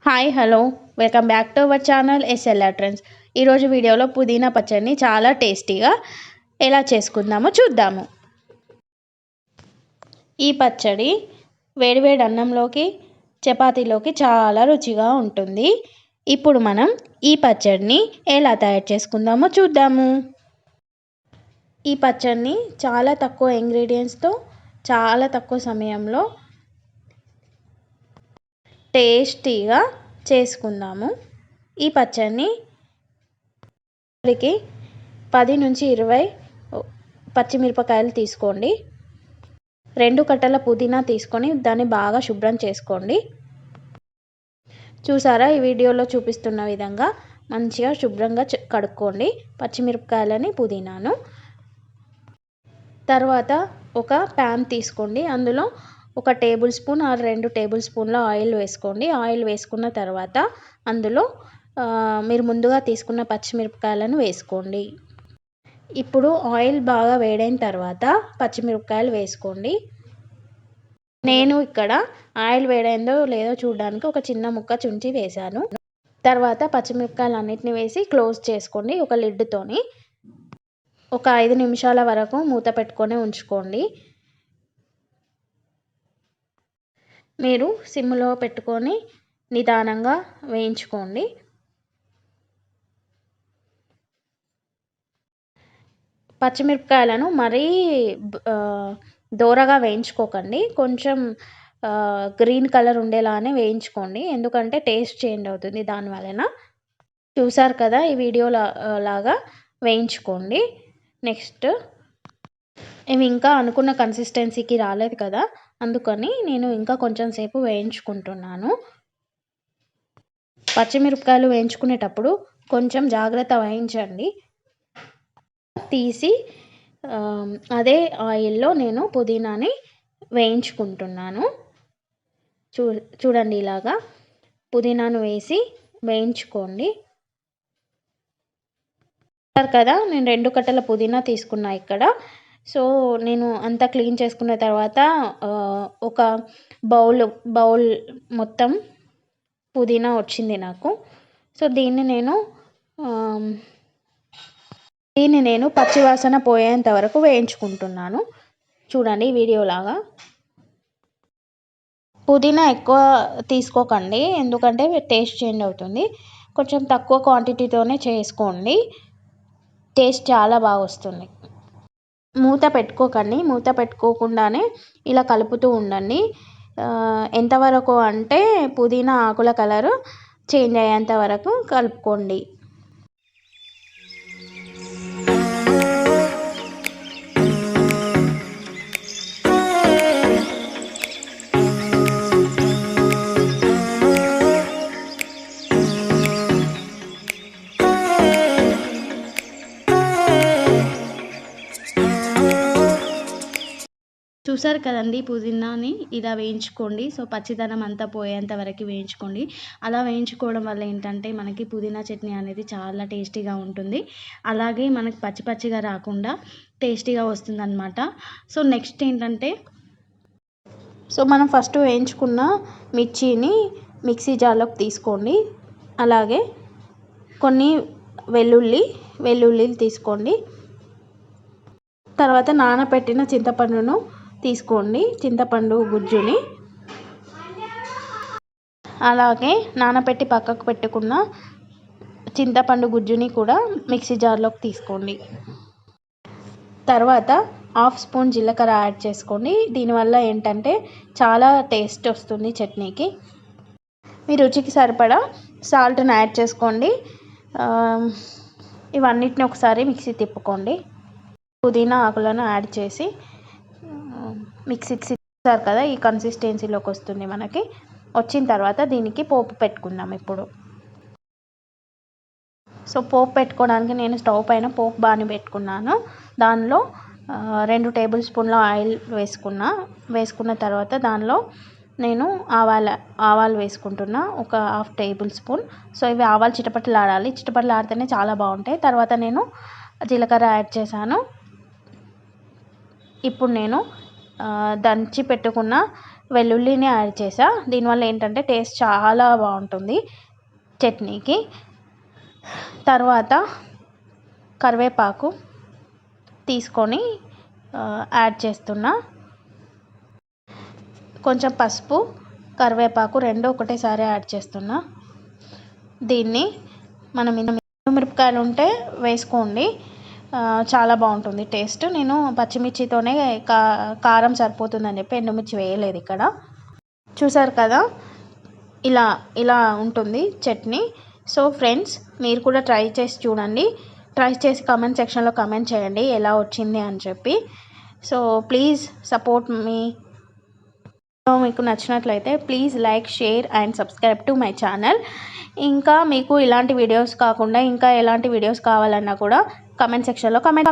Hi hello welcome back to our channel SLR trends. ఈరోజు వీడియోలో పుదీనా పచ్చడిని చాలా టేస్టీగా ఎలా చేసుకుందామో చూద్దాము. ఈ పచ్చడి వేడివేడి అన్నంలోకి చపాతీలోకి చాలా రుచిగా ఉంటుంది. ఇప్పుడు మనం ఈ పచ్చడిని ఎలా తయారు చేసుకుందామో చూద్దాము. ఈ పచ్చడిని చాలా తక్కువ ఇంగ్రీడియంట్స్తో చాలా తక్కువ సమయంలో టేస్టీగా చేసుకుందాము. ఈ పచ్చడిని 10 నుంచి 20 పచ్చిమిరపకాయలు తీసుకోండి. 2 కట్టల పుదీనా తీసుకొని దాన్ని బాగా శుభ్రం చేసుకోండి. చూసారా, ఈ వీడియోలో చూపిస్తున్న విధంగా మంచిగా శుభ్రంగా కడుక్కోండి పచ్చిమిరపకాయలని, పుదీనాను. తర్వాత ఒక ప్యాన్ తీసుకోండి. అందులో 1 టేబుల్ స్పూన్ ఆర్ 2 టేబుల్ స్పూన్ల ఆయిల్ వేసుకోండి. ఆయిల్ వేసుకున్న తర్వాత అందులో మీరు ముందుగా తీసుకున్న పచ్చిమిరపకాయలను వేసుకోండి. ఇప్పుడు ఆయిల్ బాగా వేడైన తర్వాత పచ్చిమిరపకాయలు వేసుకోండి. నేను ఇక్కడ ఆయిల్ వేడైందో లేదో చూడడానికి ఒక చిన్న ముక్క చుంచి వేశాను. తర్వాత పచ్చిమిరపకాయలు అన్నిటిని వేసి క్లోజ్ చేసుకోండి ఒక లిడ్తోని. ఒక 5 నిమిషాల వరకు మూత పెట్టుకొని ఉంచుకోండి. మీరు సిమ్లో పెట్టుకొని నిదానంగా వేయించుకోండి. పచ్చిమిరపకాయలను మరీ దోరగా వేయించుకోకండి, కొంచెం గ్రీన్ కలర్ ఉండేలానే వేయించుకోండి, ఎందుకంటే టేస్ట్ చేంజ్ అవుతుంది దాని వలన. చూసారు కదా, ఈ వీడియో లాగా వేయించుకోండి. నెక్స్ట్ ఇవి ఇంకా అనుకున్న కన్సిస్టెన్సీకి రాలేదు కదా, అందుకని నేను ఇంకా కొంచెం సేపు వేయించుకుంటున్నాను. పచ్చిమిరపకాయలు వేయించుకునేటప్పుడు కొంచెం జాగ్రత్త వహించండి. తీసి అదే ఆయిల్లో నేను పుదీనాని వేయించుకుంటున్నాను. చూడండి, ఇలాగా పుదీనాను వేసి వేయించుకోండి. కదా, నేను 2 కట్టల పుదీనా తీసుకున్నా ఇక్కడ. సో నేను అంతా క్లీన్ చేసుకున్న తర్వాత ఒక బౌల్ మొత్తం పుదీనా వచ్చింది నాకు. సో దీన్ని నేను పచ్చివాసన పోయేంత వరకు వేయించుకుంటున్నాను. చూడండి వీడియోలాగా. పుదీనా ఎక్కువ తీసుకోకండి, ఎందుకంటే టేస్ట్ చేంజ్ అవుతుంది. కొంచెం తక్కువ క్వాంటిటీతోనే చేసుకోండి, టేస్ట్ చాలా బాగా వస్తుంది. మూత పెట్టుకోకండి, మూత పెట్టుకోకుండానే ఇలా కలుపుతూ ఉండండి. ఎంతవరకు అంటే పుదీనా ఆకుల కలరు చేంజ్ అయ్యేంత వరకు కలుపుకోండి. చూసారు కదండి, పుదీనాని ఇలా వేయించుకోండి. సో పచ్చిదనం అంతా పోయేంత వరకు వేయించుకోండి. అలా వేయించుకోవడం వల్ల ఏంటంటే మనకి పుదీనా చట్నీ అనేది చాలా టేస్టీగా ఉంటుంది. అలాగే మనకి పచ్చిగా రాకుండా టేస్టీగా వస్తుందన్నమాట. సో నెక్స్ట్ ఏంటంటే, మనం ఫస్ట్ వేయించుకున్న మిర్చిని మిక్సీ జార్లోకి తీసుకోండి. అలాగే కొన్ని వెల్లుల్లిలు తీసుకోండి. తర్వాత నానబెట్టిన చింతపండును తీసుకోండి, చింతపండు గుజ్జుని. అలాగే నానబెట్టి పక్కకు పెట్టుకున్న చింతపండు గుజ్జుని కూడా మిక్సీ జార్లోకి తీసుకోండి. తర్వాత 1/2 స్పూన్ జీలకర్ర యాడ్ చేసుకోండి. దీనివల్ల ఏంటంటే చాలా టేస్ట్ వస్తుంది చట్నీకి. మీ రుచికి సరిపడా సాల్ట్ని యాడ్ చేసుకోండి. ఇవన్నిటిని ఒకసారి మిక్సీ తిప్పుకోండి. పుదీనా ఆకులను యాడ్ చేసి మిక్సీ ఇస్తారు కదా, ఈ కన్సిస్టెన్సీలోకి వస్తుంది మనకి. వచ్చిన తర్వాత దీనికి పోపు పెట్టుకుందాం ఇప్పుడు. సో పోపు పెట్టుకోవడానికి నేను స్టవ్ పైన పోపు బాని పెట్టుకున్నాను. దానిలో 2 టేబుల్ స్పూన్ల ఆయిల్ వేసుకున్న తర్వాత దానిలో నేను ఆవాలు వేసుకుంటున్నా, ఒక 1/2 టేబుల్ స్పూన్. సో ఇవి ఆవాలు చిటపటలాడితేనే చాలా బాగుంటాయి. తర్వాత నేను జీలకర్ర యాడ్ చేశాను. ఇప్పుడు నేను దంచి పెట్టుకున్న వెల్లుల్లిని యాడ్ చేసా. దీనివల్ల ఏంటంటే టేస్ట్ చాలా బాగుంటుంది చట్నీకి. తర్వాత కరివేపాకు తీసుకొని యాడ్ చేస్తున్నా. కొంచెం పసుపు, కరివేపాకు రెండు ఒకటేసారి యాడ్ చేస్తున్నా. దీన్ని మనం మిరపకాయలు ఉంటే వేసుకోండి, చాలా బాగుంటుంది టేస్ట్. నేను పచ్చిమిర్చితోనే కారం సరిపోతుందని చెప్పి ఎండుమిర్చి వేయలేదు ఇక్కడ. చూసారు కదా, ఇలా ఉంటుంది చట్నీ. సో ఫ్రెండ్స్, మీరు కూడా ట్రై చేసి చూడండి. ట్రై చేసి కామెంట్ సెక్షన్లో కామెంట్ చేయండి ఎలా వచ్చింది అని చెప్పి. సో ప్లీజ్ సపోర్ట్ మీ. మీకు నచ్చినట్లయితే please like, share and subscribe to my channel. ఇంకా మీకు ఇలాంటి వీడియోస్ కాకుండా ఇంకా ఎలాంటి వీడియోస్ కావాలన్నా కూడా కామెంట్ సెక్షన్లో కామెంట్